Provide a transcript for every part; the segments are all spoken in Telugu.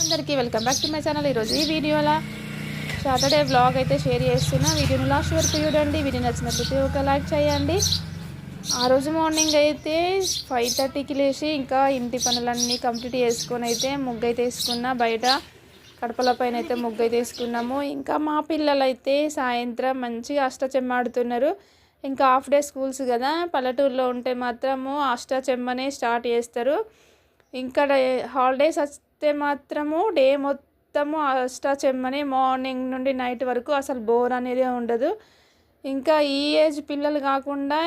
అందరికీ welcome back to my channel. ఈరోజు ఈ వీడియోలో సాటర్డే వ్లాగ్ అయితే షేర్ చేస్తున్నా. వీడియోని లాస్ట్ వరకు చూడండి. వీడియో నచ్చినట్లయితే ఒక లైక్ చేయండి. ఆ రోజు మార్నింగ్ అయితే 5:30కి లేచి ఇంకా ఇంటి పనులన్నీ కంప్లీట్ చేసుకొని అయితే ముగ్గు అయితే వేసుకున్నా. బయట కడపల పైన అయితే ముగ్గు అయితే వేసుకున్నాము. ఇంకా మా పిల్లలు అయితే సాయంత్రం మంచిగా అష్టచెమ్మ ఆడుతున్నారు. ఇంకా హాఫ్ డే స్కూల్స్ కదా, పల్లెటూరులో ఉంటే మాత్రము అష్టచెమ్మనే స్టార్ట్ చేస్తారు. ఇంకా హాలిడేస్ వస్తే మాత్రము డే మొత్తము అష్టాచెమ్మని మార్నింగ్ నుండి నైట్ వరకు అసలు బోర్ అనేది ఉండదు. ఇంకా ఈ ఏజ్ పిల్లలు కాకుండా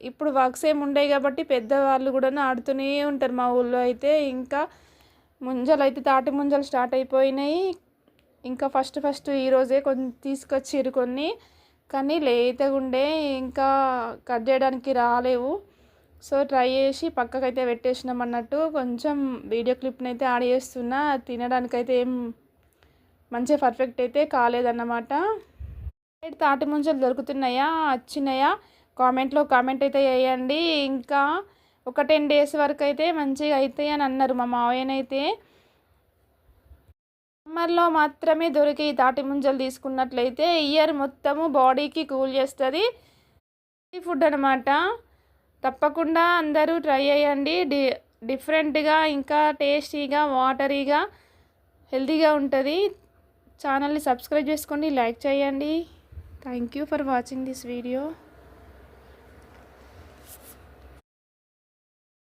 ఇప్పుడు వర్క్స్ ఏమి ఉండేవి కాబట్టి పెద్దవాళ్ళు కూడా ఆడుతూనే ఉంటారు మా ఊళ్ళో అయితే. ఇంకా ముంజలు అయితే తాటి ముంజలు స్టార్ట్ అయిపోయినాయి. ఇంకా ఫస్ట్ ఈరోజే కొన్ని తీసుకొచ్చిర్రు కొన్ని, కానీ లేతగా ఉండే ఇంకా కట్ చేయడానికి రాలేవు. సో ట్రై చేసి పక్కకైతే పెట్టేసినాం అన్నట్టు. కొంచెం వీడియో క్లిప్ని అయితే యాడ్ చేస్తున్నా. తినడానికైతే ఏం మంచిగా పర్ఫెక్ట్ అయితే కాలేదన్నమాట. తాటి ముంజలు దొరుకుతున్నాయా, వచ్చినాయా, కామెంట్ అయితే వేయండి. ఇంకా ఒక 10 days వరకు అయితే మంచిగా అవుతాయి అని అన్నారు మా మావయ్యనైతే. సమ్మర్లో మాత్రమే దొరికి తాటి ముంజలు తీసుకున్నట్లయితే ఇయర్ మొత్తము బాడీకి కూల్ చేస్తుంది. ఫుడ్ అనమాట. తప్పకుండా అందరూ ట్రై చేయండి. డిఫరెంట్గా ఇంకా టేస్టీగా వాటరీగా హెల్తీగా ఉంటుంది. ఛానల్ని సబ్స్క్రైబ్ చేసుకోండి, లైక్ చేయండి. Thank you for watching this video.